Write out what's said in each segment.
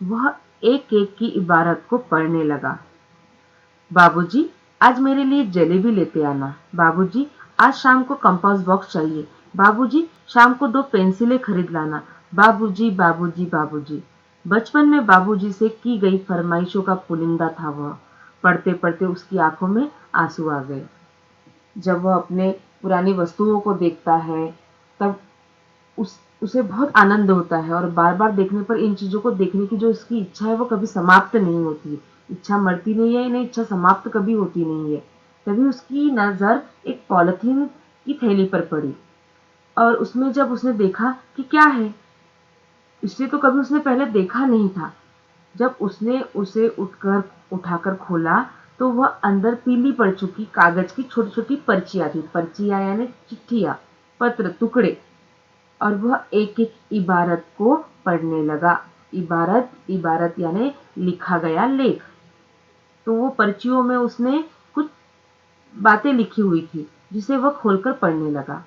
वह एक एक की इबारत को पढ़ने लगा। बाबूजी, आज मेरे लिए जलेबी लेते आना। बाबूजी, आज शाम को कंपास बॉक्स चाहिए। बाबूजी, शाम को 2 पेंसिलें खरीद लाना। बाबूजी, बाबूजी, बाबूजी। बचपन में बाबूजी से की गई फरमाइशों का पुलिंदा था वह। पढ़ते पढ़ते उसकी आंखों में आंसू आ गए। जब वह अपने पुरानी वस्तुओं को देखता है, तब उसे बहुत आनंद होता है और बार-बार देखने पर इन चीज़ों को देखने की जो उसकी इच्छा है वो कभी समाप्त नहीं होती है। इच्छा मरती नहीं है, नहीं इच्छा समाप्त कभी होती नहीं है। तभी उसकी नज़र एक पॉलीथीन की थैली पर पड़ी और उसमें जब उसने देखा कि क्या है, इसे तो कभी उसने पहले देखा नहीं था। जब उसने उसे उठाकर खोला, तो वह अंदर पीली पड़ चुकी कागज की छोटी-छोटी पर्चियाँ थी। पर्चियाँ यानी चिट्ठियाँ, पत्र, टुकड़े। और वह एक-एक इबारत को पढ़ने लगा। इबारत, इबारत यानी लिखा गया लेख। तो वो पर्चियों में उसने कुछ बातें लिखी हुई थी, जिसे वह खोलकर पढ़ने लगा।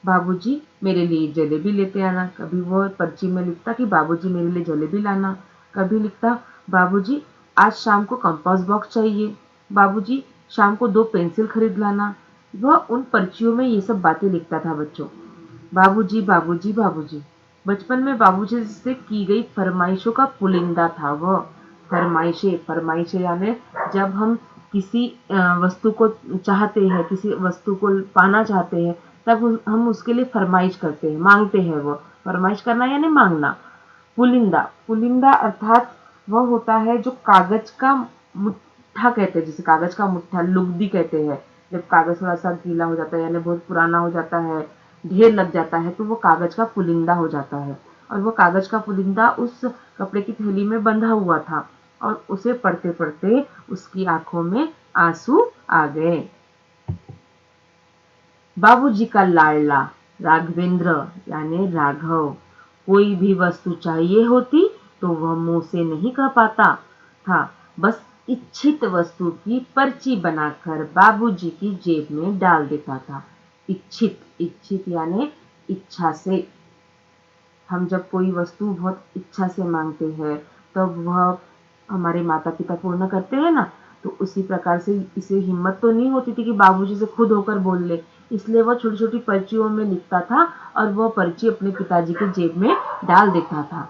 बाबूजी, मेरे लिए जलेबी लेते आना। कभी वो पर्ची में लिखता कि बाबूजी मेरे लिए जलेबी लाना। कभी लिखता बाबूजी, आज शाम को कंपास बॉक्स चाहिए। बाबूजी, शाम को 2 पेंसिल खरीद लाना। वह उन पर्चियों में ये सब बातें लिखता था बच्चों। बाबूजी, बाबूजी, बाबूजी। बचपन में बाबूजी से की गई फरमाइशों का पुलिंदा था वह। फरमाइशें, फरमाइशें यानी जब हम किसी वस्तु को चाहते हैं, किसी वस्तु को पाना चाहते हैं, तब हम उसके लिए फरमाइश करते हैं, मांगते हैं वो। फरमाइश करना यानी मांगना। पुलिंदा, पुलिंदा अर्थात वह होता है जो कागज का मुट्ठा कहते हैं, जिसे कागज का मुट्ठा लुगदी कहते हैं। जब कागज थोड़ा सा गीला हो जाता है यानी बहुत पुराना हो जाता है, ढेर लग जाता है, तो वो कागज का पुलिंदा हो जाता है। और वो कागज का पुलिंदा उस कपड़े की थैली में बंधा हुआ था और उसे पढ़ते पढ़ते उसकी आंखों में आंसू आ गए। बाबूजी का लाडला राघवेंद्र यानी राघव, कोई भी वस्तु चाहिए होती तो वह मुंह से नहीं कह पाता था, बस इच्छित वस्तु की पर्ची बनाकर बाबूजी की जेब में डाल देता था। इच्छित, इच्छित यानी इच्छा से। हम जब कोई वस्तु बहुत इच्छा से मांगते हैं, तब वह हमारे माता-पिता पूर्ण करते हैं ना, तो उसी प्रकार से इसे हिम्मत तो नहीं होती थी कि बाबूजी से खुद होकर बोल ले, इसलिए वह छोटी-छोटी पर्चियों में लिखता था और वह पर्ची अपने पिताजी की जेब में डाल देता था।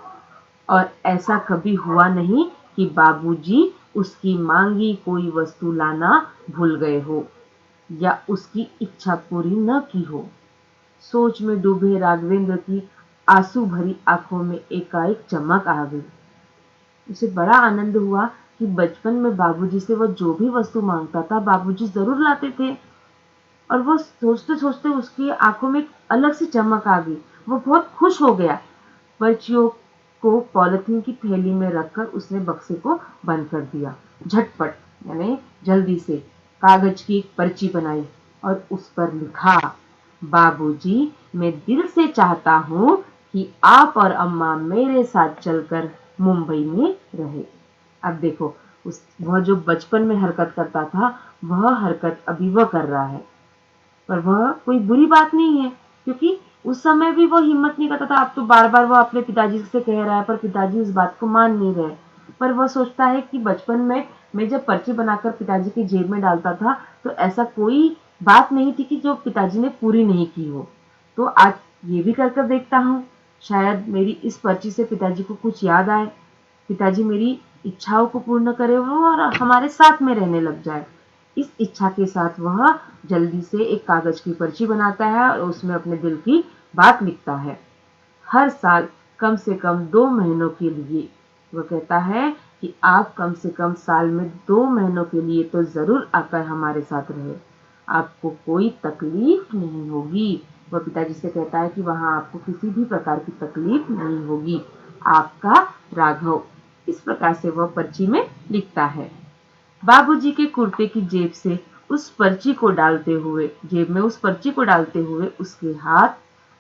और ऐसा कभी हुआ नहीं कि बाबूजी उसकी मांगी कोई वस्तु लाना भूल गए हो या उसकी इच्छा पूरी न की हो। सोच में डूबे राघवेंद्र की आंसू भरी आंखों में एकाएक चमक आ गई। उसे बड़ा आनंद हुआ कि बचपन में बाबूजी से वह जो भी वस्तु मांगता था बाबूजी जरूर लाते थे और वो सोचते सोचते उसकी आंखों में एक अलग सी चमक आ गई। वो बहुत खुश हो गया। पर्चियों को पॉलिथीन की थैली में रखकर उसने बक्से को बंद कर दिया। झटपट यानी जल्दी से कागज की एक पर्ची बनाई और उस पर लिखा, बाबूजी, मैं दिल से चाहता हूँ कि आप और अम्मा मेरे साथ चलकर मुंबई में रहे। अब देखो, वह जो बचपन में हरकत करता था, वह हरकत अभी वह कर रहा है। पर वह कोई बुरी बात नहीं है, क्योंकि उस समय भी वो हिम्मत नहीं करता था। अब तो बार-बार वो अपने पिताजी से कह रहा है, पर पिताजी इस बात को मान नहीं रहे। पर वह सोचता है कि बचपन में मैं जब पर्ची बनाकर पिताजी की जेब में डालता था, तो ऐसा कोई बात नहीं थी कि जो पिताजी ने पूरी नहीं की हो। तो आज ये भी कर देखता हूँ, शायद मेरी इस पर्ची से पिताजी को कुछ याद आए, पिताजी मेरी इच्छाओं को पूर्ण करे वो और हमारे साथ में रहने लग जाए। इस इच्छा के साथ वह जल्दी से एक कागज की पर्ची बनाता है और उसमें अपने दिल की बात लिखता है। हर साल कम से कम 2 महीनों के लिए वो कहता है कि आप कम से कम साल में 2 महीनों के लिए तो जरूर आकर हमारे साथ रहे। आपको कोई तकलीफ नहीं होगी। वह पिताजी से कहता है कि वहां आपको किसी भी प्रकार की तकलीफ नहीं होगी। आपका राघव। इस प्रकार से वह पर्ची में लिखता है। बाबूजी के कुर्ते की जेब में उस पर्ची को डालते हुए उसके हाथ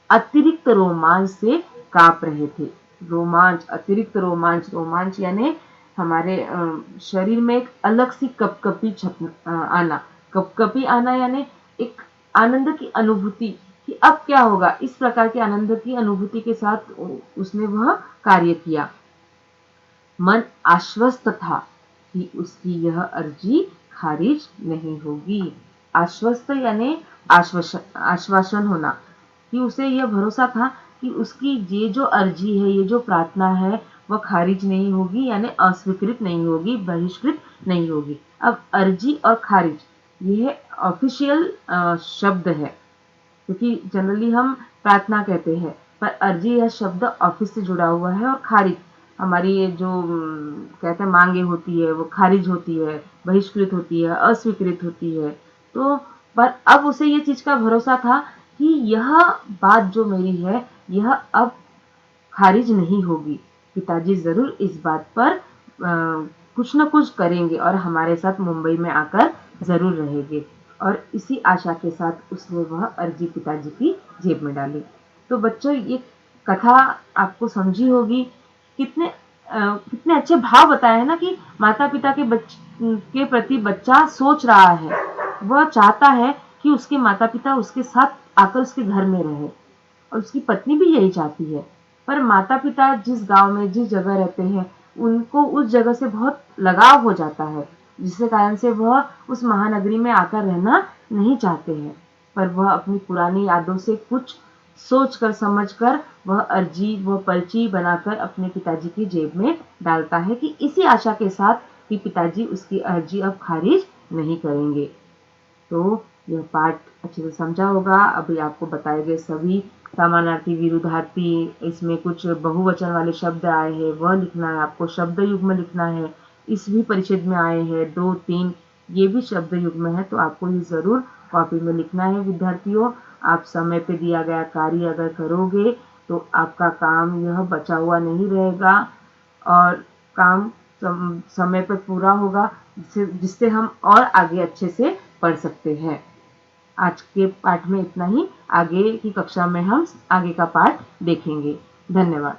अतिरिक्त रोमांच से कांप रहे थे। रोमांच, अतिरिक्त रोमांच, रोमांच यानी हमारे शरीर में एक अलग सी आना। कपकपी आना यानी एक आनंद की अनुभूति कि अब क्या होगा। इस प्रकार के आनंद की अनुभूति के साथ उसने वह कार्य किया। मन आश्वस्त था कि उसकी यह अर्जी खारिज नहीं होगी। आश्वस्त यानी आश्वासन होना, कि उसे यह भरोसा था कि उसकी ये जो अर्जी है, ये जो प्रार्थना है, वह खारिज नहीं होगी, यानी अस्वीकृत नहीं होगी, बहिष्कृत नहीं होगी। अब अर्जी और खारिज ये ऑफिशियल शब्द है, क्योंकि जनरली हम प्रार्थना कहते हैं, पर अर्जी यह शब्द ऑफिस से जुड़ा हुआ है, और खारिज हमारी ये जो कहते हैं मांगे होती है, वो खारिज होती है, बहिष्कृत होती है, अस्वीकृत होती है। तो पर अब उसे ये चीज का भरोसा था कि यह बात जो मेरी है, यह अब खारिज नहीं होगी। पिताजी जरूर इस बात पर कुछ न कुछ करेंगे और हमारे साथ मुंबई में आकर जरूर रहेंगे। और इसी आशा के साथ उसने वह अर्जी पिताजी की जेब में डाली। तो बच्चों, ये कथा आपको समझी होगी। कितने कितने अच्छे भाव बताए हैं ना, कि माता पिता के प्रति बच्चा सोच रहा है, वह चाहता है कि उसके माता पिता उसके साथ आकर उसके घर में रहे, और उसकी पत्नी भी यही चाहती है। पर माता पिता जिस गांव में, जिस जगह रहते हैं, उनको उस जगह से बहुत लगाव हो जाता है, जिसके कारण से वह उस महानगरी में आकर रहना नहीं चाहते हैं। पर वह अपनी पुरानी यादों से कुछ सोच कर समझ कर वह अर्जी, वह पर्ची बनाकर अपने पिताजी की जेब में डालता है, कि इसी आशा के साथ कि पिताजी उसकी अर्जी अब खारिज नहीं करेंगे। तो यह पाठ अच्छे से समझा होगा। अभी आपको बताए गए सभी समानार्थी, विरुद्धार्थी, इसमें कुछ बहुवचन वाले शब्द आए हैं, वह लिखना है आपको, शब्द युग्म लिखना है। इस भी परिच्छेद में आए हैं 2, 3, ये भी शब्द युग्म है, तो आपको ये जरूर कॉपी में लिखना है विद्यार्थियों। आप समय पे दिया गया कार्य अगर करोगे तो आपका काम यह बचा हुआ नहीं रहेगा, और काम समय पर पूरा होगा, जिससे हम और आगे अच्छे से पढ़ सकते हैं। आज के पाठ में इतना ही। आगे की कक्षा में हम आगे का पाठ देखेंगे। धन्यवाद।